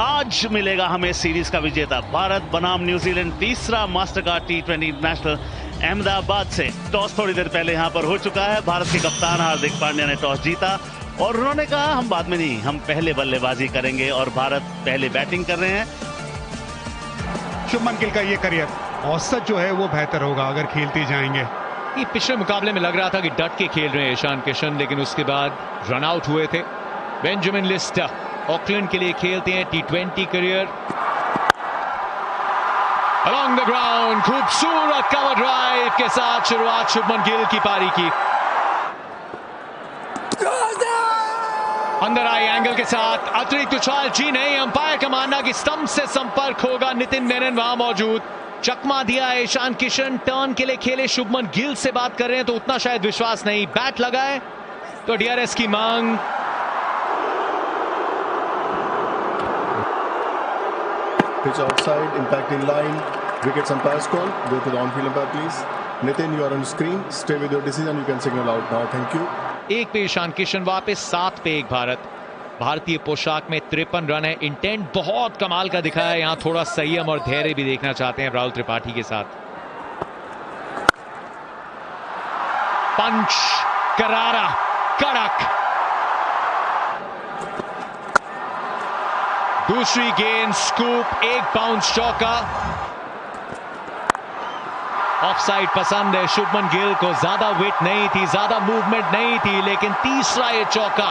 आज मिलेगा हमें सीरीज का विजेता। भारत बनाम न्यूजीलैंड तीसरा मास्टरकार्ड T20 इंटरनेशनल अहमदाबाद से टॉस थोड़ी देर पहले यहां पर हो चुका है। भारत के कप्तान हार्दिक पांड्या ने टॉस जीता और उन्होंने कहा हम बाद में नहीं, हम पहले बल्लेबाजी करेंगे और भारत पहले बैटिंग कर रहे हैं। शुभमन गिल का ये करियर औसत जो है वो बेहतर होगा अगर खेलते जाएंगे। ये पिछले मुकाबले में लग रहा था कि डट के खेल रहे हैं ईशान किशन, लेकिन उसके बाद रन आउट हुए थे। बेंजामिन लिस्टर ऑकलैंड के लिए खेलते हैं T20 career. Along the ground खूबसूरत कवर ड्राइव के साथ शुरुआत शुभमन गिल की पारी की। अंदर आई एंगल के साथ अतिरिक्त उछाल जी नहीं, अंपायर का मानना कि स्टंप से संपर्क होगा। नितिन मेनन वहां मौजूद, चकमा दिया है ईशान किशन। टर्न के लिए खेले, शुभमन गिल से बात कर रहे हैं तो उतना शायद विश्वास नहीं। बैट लगाए तो DRS की मांग। Pitch outside, impact in line. Wickets umpire's call. Go to the on-field umpire, please. Nitin, you are on screen. Stay with your decision. You can signal out now. Thank you. एक पे ईशान किशन वापस, 7 पे 1 भारत। भारतीय पोशाक में 53 run है। Intent बहुत कमाल का दिखा है। यहां थोड़ा संयम और धैर्य भी देखना चाहते हैं राहुल त्रिपाठी के साथ। पंच करारा कड़क, दूसरी गेंद स्कूप, एक बाउंस चौका। ऑफसाइड पसंद है शुभमन गिल को, ज्यादा विट नहीं थी, ज्यादा मूवमेंट नहीं थी, लेकिन तीसरा ये चौका।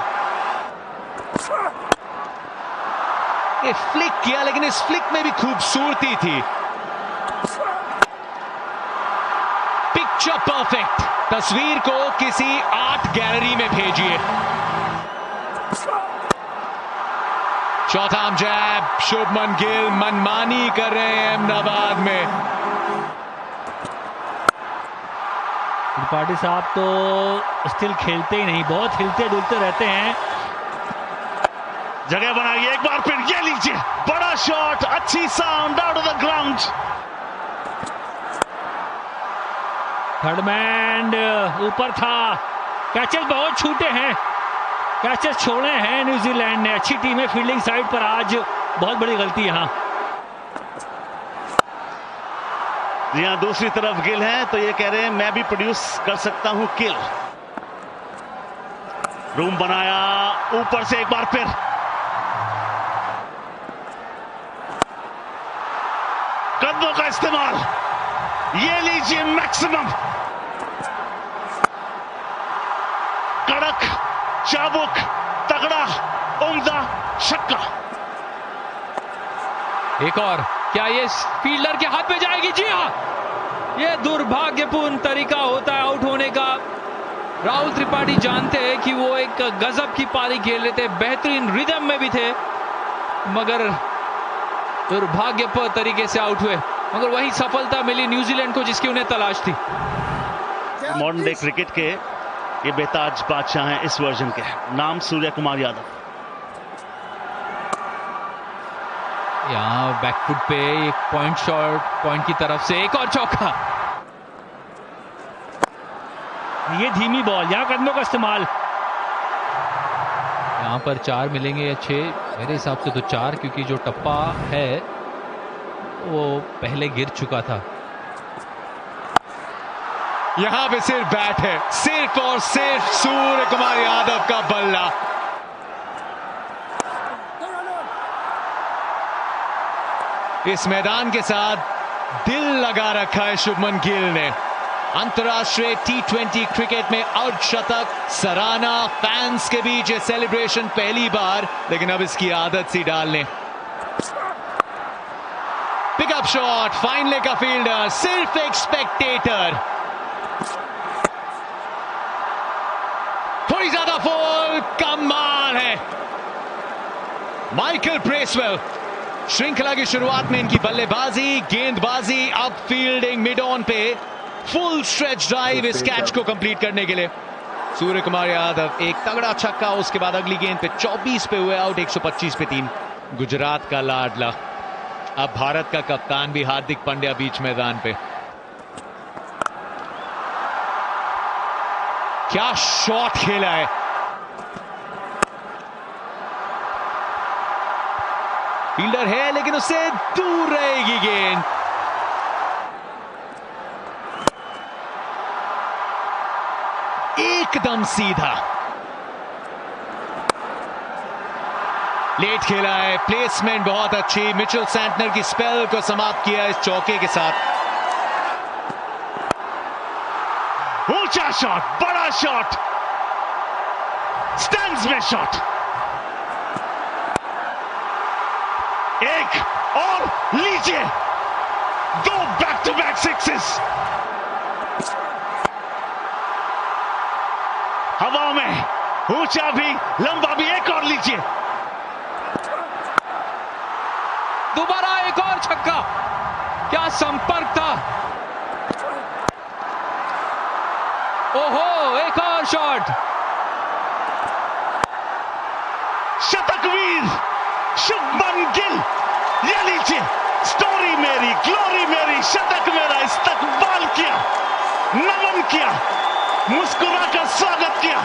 ये फ्लिक किया, लेकिन इस फ्लिक में भी खूबसूरती थी। Picture perfect. तस्वीर को किसी आर्ट गैलरी में भेजिए। चौथा आर्म जैब, शुभमन गिल मनमानी कर रहे हैं अहमदाबाद में। त्रिपाठी साहब तो स्टिल खेलते ही नहीं, बहुत हिलते डुलते रहते हैं। जगह बनाइए एक बार फिर, ये लीजिए बड़ा शॉट, अच्छी sound out of the ground. Third man ऊपर था। कैचेस बहुत छूटे हैं, कैचेस छोड़े हैं न्यूजीलैंड ने। अच्छी टीम है फील्डिंग साइड पर, आज बहुत बड़ी गलती यहां। यहां दूसरी तरफ गिल है तो ये कह रहे हैं मैं भी प्रोड्यूस कर सकता हूं किल। रूम बनाया ऊपर से एक बार फिर, कदमों का इस्तेमाल, ये लीजिए मैक्सिमम। कड़क, चाबुक, तगड़ा, उम्दा छक्का। एक और, क्या ये फील्डर के हाथ में जाएगी? जी हाँ, ये दुर्भाग्यपूर्ण तरीका होता है आउट होने का। राहुल त्रिपाठी जानते हैं कि वो एक गजब की पारी खेल रहे थे, बेहतरीन रिदम में भी थे, मगर दुर्भाग्यपूर्ण तरीके से आउट हुए। मगर वही सफलता मिली न्यूजीलैंड को जिसकी उन्हें तलाश थी। मॉडर्न डे क्रिकेट के ये बेताज बादशाह हैं इस वर्जन के। नाम सूर्य कुमार यादव। यहाँ बैकफुट पे एक पॉइंट शॉट, पॉइंट की तरफ से एक और चौका। ये धीमी बॉल, यहाँ कदमों का इस्तेमाल। यहाँ पर 4 मिलेंगे या 6, मेरे हिसाब से तो 4, क्योंकि जो टप्पा है वो पहले गिर चुका था। यहां पे सिर्फ बैट है, सिर्फ और सिर्फ सूर्य कुमार यादव का बल्ला। इस मैदान के साथ दिल लगा रखा है शुभमन गिल ने। अंतर्राष्ट्रीय T20 क्रिकेट में अर्धशतक, सराहना, फैंस के बीच ये सेलिब्रेशन पहली बार, लेकिन अब इसकी आदत सी डाल लें। पिकअप शॉट, फाइनले का फील्डर, सिर्फ एक स्पेक्टेटर। थोड़ी ज्यादा फॉल, कमाल है। Michael Bracewell. श्रृंखला की शुरुआत में इनकी बल्लेबाजी, गेंदबाजी, अब फील्डिंग मिड ऑन पे, फुल स्ट्रेच ड्राइव इस कैच को कंप्लीट करने के लिए। सूर्य कुमार यादव एक तगड़ा छक्का, उसके बाद अगली गेंद पे 24 पे हुए आउट, 125 पे 3। गुजरात का लाडला, अब भारत का कप्तान भी हार्दिक पांड्या बीच मैदान पे। क्या शॉट खेला है। फील्डर है लेकिन उससे दूर रहेगी गेंद। एकदम सीधा, लेट खेला है, प्लेसमेंट बहुत अच्छी। मिचेल सैंटनर की स्पेल को समाप्त किया इस चौके के साथ। ऊंचा शॉट, बड़ा शॉट, स्टैंड्स में शॉट, एक और लीजिए, 2 बैक टू बैक सिक्सेस। हवा में ऊंचा भी लंबा भी, एक और लीजिए, दोबारा एक और छक्का। क्या संपर्क था। ओहो, एक और शॉट। शतकवीर शुभमन गिल, ये लीजिए, स्टोरी मेरी, ग्लोरी मेरी, शतक मेरा, इस्तकबाल किया, नमन किया, मुस्कुराकर स्वागत किया।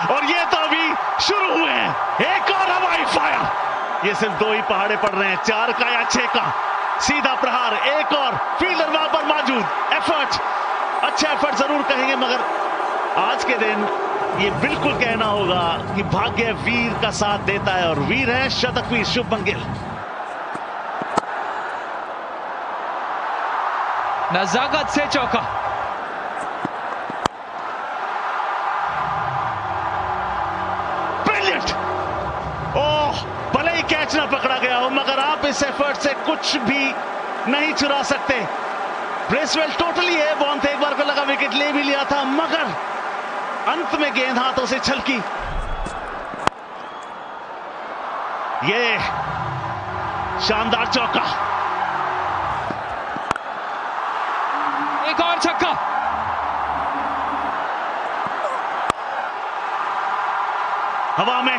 और ये तो अभी शुरू हुए हैं, एक और हवाई फायर। ये सिर्फ 2 ही पहाड़े पड़ रहे हैं, 4 का या 6 का। सीधा प्रहार, एक और, फील्डर वहां पर मौजूद। एफर्ट, अच्छा एफर्ट जरूर कहेंगे, मगर आज के दिन ये बिल्कुल कहना होगा कि भाग्य वीर का साथ देता है, और वीर है शतकवीर शुभमन गिल। नजाकत से चौका। ब्रिलियंट। ओह, भले ही कैच ना पकड़ा गया हो, मगर आप इस एफर्ट से कुछ भी नहीं चुरा सकते। ब्रेसवेल टोटली है बॉन थे, एक बार को लगा विकेट ले भी लिया था, मगर अंत में गेंद हाथों से छलकी। ये शानदार चौका, एक और छक्का। हवा में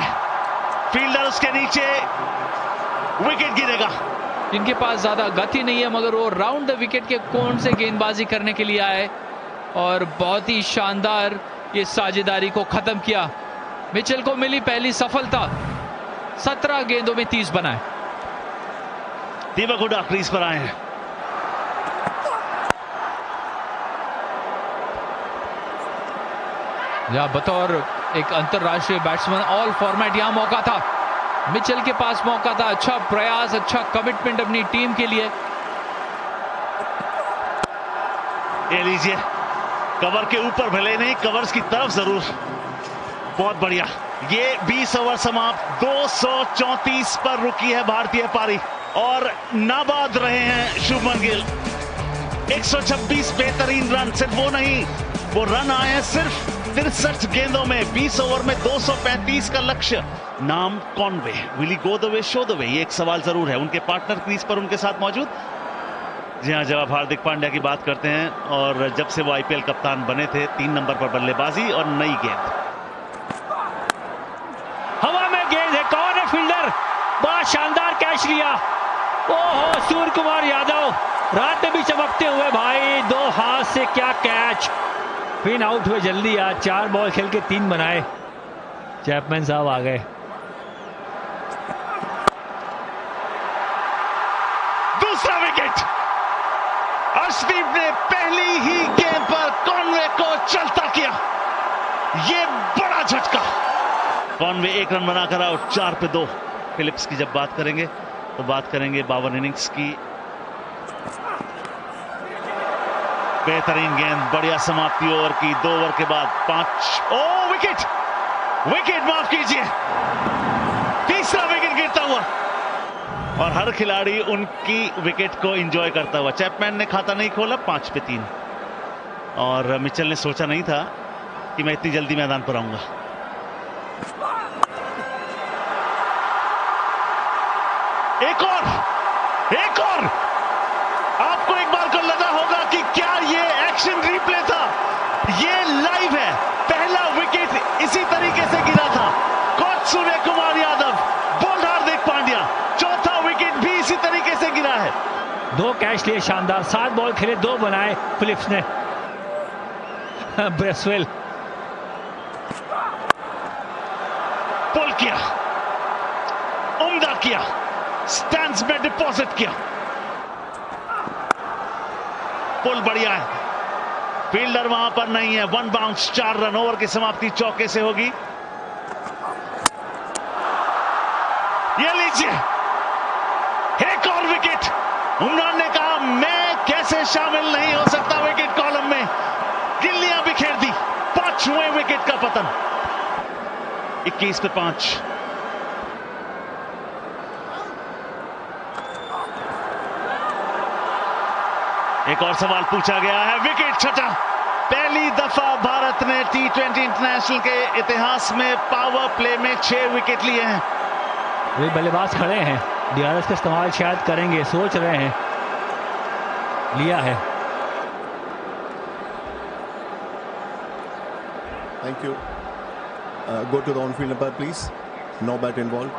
फील्डर उसके नीचे, विकेट गिरेगा। जिनके पास ज्यादा गति नहीं है, मगर वो राउंड द विकेट के कोण से गेंदबाजी करने के लिए आए और बहुत ही शानदार ये साझेदारी को खत्म किया। मिचेल को मिली पहली सफलता, 17 गेंदों में 30 बनाए। दीपक हुडा क्रीज पर आए हैं। या बतौर एक अंतरराष्ट्रीय बैट्समैन ऑल फॉर्मेट यहां मौका था, मिचेल के पास मौका था। अच्छा प्रयास, अच्छा कमिटमेंट अपनी टीम के लिए। ये लीजिए, कवर के ऊपर भले नहीं, कवर्स की तरफ जरूर। बहुत बढ़िया। ये 20 ओवर समाप्त, 234 पर रुकी है भारतीय पारी और नाबाद रहे हैं शुभमन गिल। 126 बेहतरीन रन, सिर्फ वो नहीं, वो रन आए हैं सिर्फ 63 गेंदों में, 20 ओवर में 235 का लक्ष्य। नाम Conway, will he go the way show the way, ये एक सवाल जरूर है। उनके पार्टनर क्रीज पर उनके साथ मौजूद। जी हाँ, जब आप हार्दिक पांड्या की बात करते हैं, और जब से वो आईपीएल कप्तान बने थे, 3 नंबर पर बल्लेबाजी और नई गेंद। हवा में गेंद है, कौन है फील्डर, बड़ा शानदार कैच लिया। ओहो, सूर्य कुमार यादव रात में भी चमकते हुए भाई, 2 हाथ से क्या कैच। फिर आउट हुए जल्दी यार, 4 बॉल खेल के 3 बनाए। चैपमैन साहब आ गए। दूसरा विकेट, अर्शदीप ने पहली ही गेंद पर कॉनवे को चलता किया। ये बड़ा झटका। कॉनवे 1 रन बनाकर आउट, 4 पे 2। फिलिप्स की जब बात करेंगे तो बात करेंगे 52 इनिंग्स की। बेहतरीन गेंद, बढ़िया समाप्ति ओवर की। 2 ओवर के बाद 5। ओ विकेट, विकेट माफ कीजिए, तीसरा विकेट गिरता हुआ, और हर खिलाड़ी उनकी विकेट को एंजॉय करता हुआ। चैपमैन ने खाता नहीं खोला, 5 पे 3, और मिचेल ने सोचा नहीं था कि मैं इतनी जल्दी मैदान पर आऊंगा। एक और आपको एक बार को लगा होगा कि क्या ये एक्शन रिप्ले था, ये लाइव है। पहला विकेट इसी तरीके से गिरा था, कोच सूर्य कुमार यादव, बोल्ड हार्दिक पांड्या। चौथा विकेट भी इसी तरीके से गिरा है। 2 कैच लिए शानदार, 7 बॉल खेले, 2 बनाए फिलिप्स ने। ब्रेसवेल पुल किया, उम्दा किया, स्टैंड्स में डिपॉजिट किया, पुल बढ़िया है, फील्डर वहां पर नहीं है। 1 बाउंस, 4 रन, ओवर की समाप्ति चौके से होगी। ये लीजिए एक और विकेट। उमरान ने कहा मैं कैसे शामिल नहीं हो सकता विकेट कॉलम में, गिल्लियां बिखेर दी। 5वें विकेट का पतन, 21 पे 5। एक और सवाल पूछा गया है, विकेट छठा। पहली दफा भारत ने T20 इंटरनेशनल के इतिहास में पावर प्ले में 6 विकेट लिए हैं। वे बल्लेबाज खड़े हैं, DRS का इस्तेमाल शायद करेंगे, सोच रहे हैं, लिया है। Thank you. Go to the on-field umpire, please. No bat involved.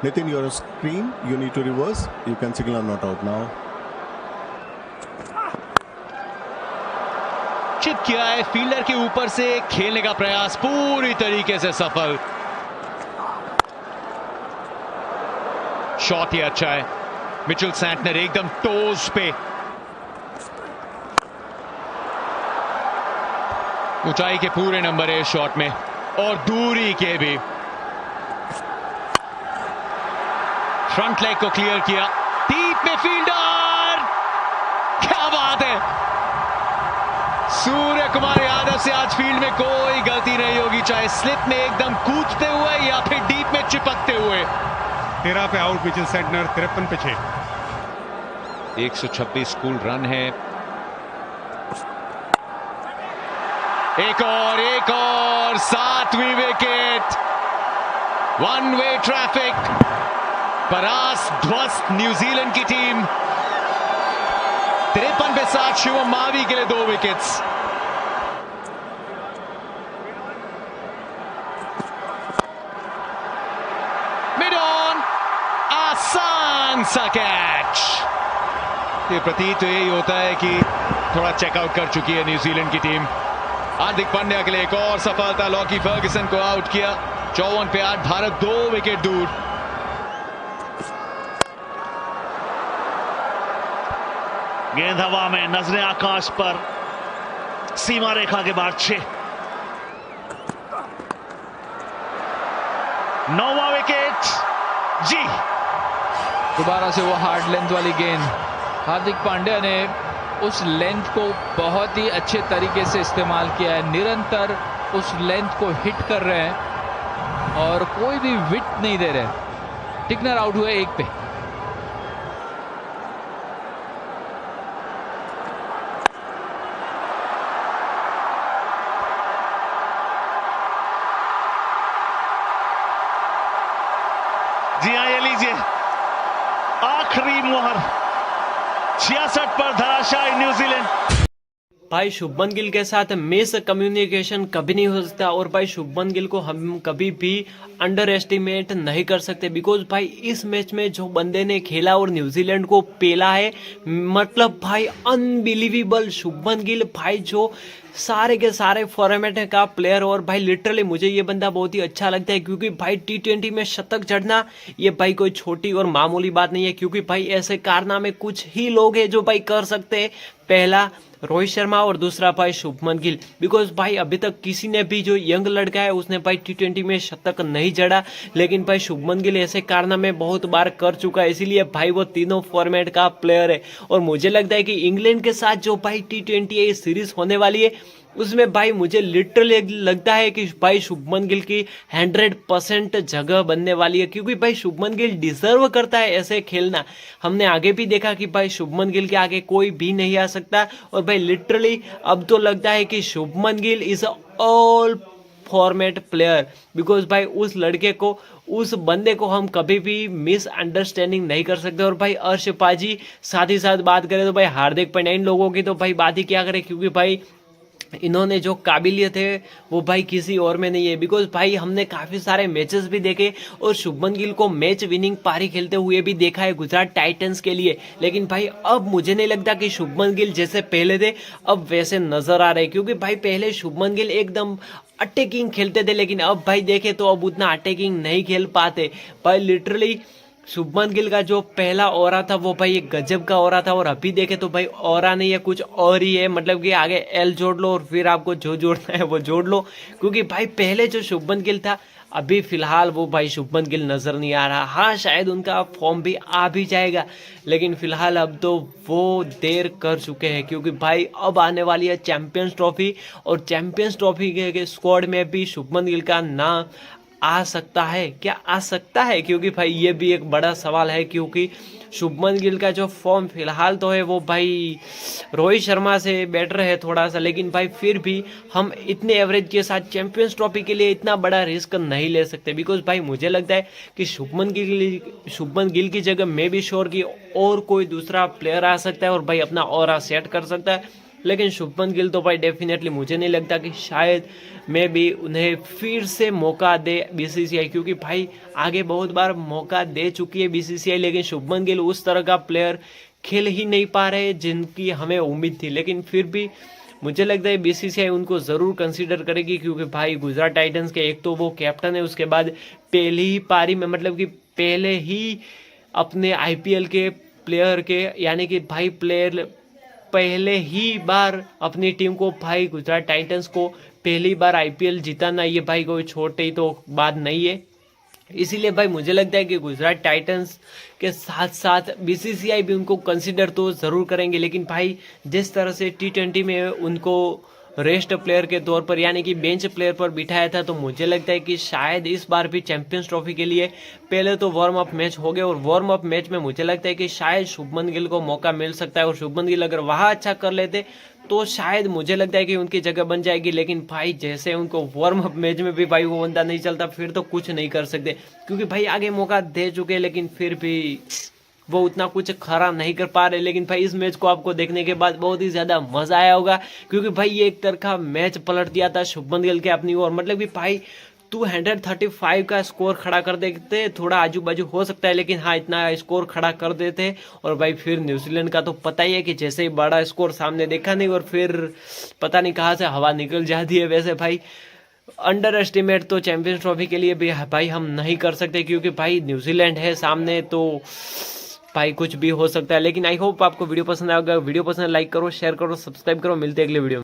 Nitin, you're on screen. You need to reverse. You can signal not out now. Chip किया है, फील्डर के ऊपर से खेलने का प्रयास पूरी तरीके से सफल। शॉट ही अच्छा है, मिचेल सैंटनर एकदम टोज पे, ऊंचाई के पूरे नंबर है शॉट में और दूरी के भी। फ्रंट लेग को क्लियर किया, डीप में फील्डर, क्या बात है। सूर्य कुमार यादव से आज फील्ड में कोई गलती नहीं होगी, चाहे स्लिप में एकदम कूदते हुए या फिर डीप में चिपकते हुए। 13 पे आउट मिचेल सैंटनर, 53 पे 6। 126 कुल रन है। एक और 7वीं विकेट। 1 वे ट्रैफिक, परास्त ध्वस्त न्यूजीलैंड की टीम। 53 पे 7 शिवम मावी के लिए 2 विकेट्स। मिड ऑन, आसान सा कैच। ये प्रतीत तो यही होता है कि थोड़ा चेकआउट कर चुकी है न्यूजीलैंड की टीम। हार्दिक पांड्या के लिए एक और सफलता, लॉकी फर्ग्यूसन को आउट किया। 54 पे 8, भारत 2 विकेट दूर। गेंद हवा में, नजरें आकाश पर, सीमा रेखा के बाद 6। 9वां विकेट जी। दोबारा से वो हार्ड लेंथ वाली गेंद, हार्दिक पांड्या ने उस लेंथ को बहुत ही अच्छे तरीके से इस्तेमाल किया है। निरंतर उस लेंथ को हिट कर रहे हैं और कोई भी विट नहीं दे रहे। टिकनर आउट हुए 1 पे। जी हाँ, ये लीजिए आखिरी मोहर। 66 पर धराशायी न्यूजीलैंड। भाई शुभमन गिल के साथ मिस कम्युनिकेशन कभी नहीं हो सकता और भाई शुभमन गिल को हम कभी भी अंडर एस्टिमेट नहीं कर सकते, बिकॉज भाई इस मैच में जो बंदे ने खेला और न्यूजीलैंड को पेला है, मतलब भाई अनबिलीवेबल। शुभमन गिल भाई जो सारे के सारे फॉर्मेट का प्लेयर, और भाई लिटरली मुझे ये बंदा बहुत ही अच्छा लगता है, क्योंकि भाई T20 में शतक जड़ना ये भाई कोई छोटी और मामूली बात नहीं है, क्योंकि भाई ऐसे कारनामे कुछ ही लोग हैं जो भाई कर सकते हैं। पहला रोहित शर्मा और दूसरा भाई शुभमन गिल, बिकॉज भाई अभी तक किसी ने भी जो यंग लड़का है उसने भाई T20 में शतक नहीं जड़ा, लेकिन भाई शुभमन गिल ऐसे कारनामे बहुत बार कर चुका है, इसीलिए भाई वो तीनों फॉर्मेट का प्लेयर है। और मुझे लगता है कि इंग्लैंड के साथ जो भाई T20 है सीरीज होने वाली है, उसमें भाई मुझे लिटरली लगता है कि भाई शुभमन गिल की 100% जगह बनने वाली है, क्योंकि भाई शुभमन गिल डिजर्व करता है ऐसे खेलना। हमने आगे भी देखा कि भाई शुभमन गिल के आगे कोई भी नहीं आ सकता, और भाई लिटरली अब तो लगता है कि Shubman Gill is all format player, because भाई उस लड़के को, उस बंदे को हम कभी भी मिसअंडरस्टैंडिंग नहीं कर सकते। और भाई अर्श पाजी, साथ ही साथ बात करें तो भाई हार्दिक पांड्या, इन लोगों की तो भाई बात ही क्या करें, क्योंकि भाई इन्होंने जो काबिलियत है वो भाई किसी और में नहीं है। बिकॉज भाई हमने काफ़ी सारे मैचेस भी देखे और शुभमन गिल को मैच विनिंग पारी खेलते हुए भी देखा है गुजरात टाइटंस के लिए। लेकिन भाई अब मुझे नहीं लगता कि शुभमन गिल जैसे पहले थे अब वैसे नजर आ रहे, क्योंकि भाई पहले शुभमन गिल एकदम अटैकिंग खेलते थे, लेकिन अब भाई देखे तो अब उतना अटैकिंग नहीं खेल पाते भाई। लिटरली शुभमन गिल का जो पहला ओरा था वो भाई एक गजब का ओरा था, और अभी देखे तो भाई ओरा नहीं है, कुछ और ही है। मतलब कि आगे एल जोड़ लो और फिर आपको जो जोड़ना है वो जोड़ लो, क्योंकि भाई पहले जो शुभमन गिल था अभी फिलहाल वो भाई शुभमन गिल नजर नहीं आ रहा। हाँ शायद उनका फॉर्म भी आ भी जाएगा, लेकिन फिलहाल अब तो वो देर कर चुके हैं, क्योंकि भाई अब आने वाली है चैंपियंस ट्रॉफी, और चैंपियंस ट्रॉफी के स्क्वाड में भी शुभमन गिल का नाम आ सकता है। क्या आ सकता है? क्योंकि भाई ये भी एक बड़ा सवाल है, क्योंकि शुभमन गिल का जो फॉर्म फिलहाल तो है वो भाई रोहित शर्मा से बेटर है थोड़ा सा, लेकिन भाई फिर भी हम इतने एवरेज के साथ चैंपियंस ट्रॉफी के लिए इतना बड़ा रिस्क नहीं ले सकते। बिकॉज भाई मुझे लगता है कि शुभमन गिल की जगह मैं भी श्योर कि और कोई दूसरा प्लेयर आ सकता है और भाई अपना ऑरा सेट कर सकता है, लेकिन शुभमन गिल तो भाई डेफिनेटली मुझे नहीं लगता कि शायद मैं भी उन्हें फिर से मौका दे बीसीसीआई, क्योंकि भाई आगे बहुत बार मौका दे चुकी है बीसीसीआई, लेकिन शुभमन गिल उस तरह का प्लेयर खेल ही नहीं पा रहे जिनकी हमें उम्मीद थी। लेकिन फिर भी मुझे लगता है बीसीसीआई उनको ज़रूर कंसीडर करेगी, क्योंकि भाई गुजरात टाइटंस के एक तो वो कैप्टन है, उसके बाद पहली ही पारी में मतलब कि पहले ही अपने आईपीएल के प्लेयर के यानी कि भाई प्लेयर पहले ही बार अपनी टीम को भाई गुजरात टाइटंस को पहली बार आईपीएल जिताना ये भाई कोई छोटी तो बात नहीं है। इसीलिए भाई मुझे लगता है कि गुजरात टाइटंस के साथ साथ बीसीसीआई भी उनको कंसीडर तो ज़रूर करेंगे, लेकिन भाई जिस तरह से T20 में उनको रेस्ट प्लेयर के तौर पर यानी कि बेंच प्लेयर पर बिठाया था, तो मुझे लगता है कि शायद इस बार भी चैंपियंस ट्रॉफी के लिए पहले तो वार्म अप मैच हो गए, और वार्म अप मैच में मुझे लगता है कि शायद शुभमन गिल को मौका मिल सकता है, और शुभमन गिल अगर वहाँ अच्छा कर लेते तो शायद मुझे लगता है कि उनकी जगह बन जाएगी। लेकिन भाई जैसे उनको वार्म अप मैच में भी भाई वो बंदा नहीं चलता फिर तो कुछ नहीं कर सकते, क्योंकि भाई आगे मौका दे चुके, लेकिन फिर भी वो उतना कुछ खरा नहीं कर पा रहे। लेकिन भाई इस मैच को आपको देखने के बाद बहुत ही ज़्यादा मज़ा आया होगा, क्योंकि भाई ये एक तरह का मैच पलट दिया था शुभमन गिल के अपनी ओर। मतलब कि भाई 235 का स्कोर खड़ा कर देते, थोड़ा आजू बाजू हो सकता है, लेकिन हाँ इतना स्कोर खड़ा कर देते। और भाई फिर न्यूजीलैंड का तो पता ही है कि जैसे ही बड़ा स्कोर सामने देखा नहीं और फिर पता नहीं कहाँ से हवा निकल जाती है। वैसे भाई अंडर एस्टिमेट तो चैंपियंस ट्रॉफी के लिए भी भाई हम नहीं कर सकते, क्योंकि भाई न्यूजीलैंड है सामने, तो भाई कुछ भी हो सकता है। लेकिन आई होप आपको वीडियो पसंद आएगा। वीडियो पसंद लाइक करो, शेयर करो, सब्सक्राइब करो। मिलते हैं अगले वीडियो में।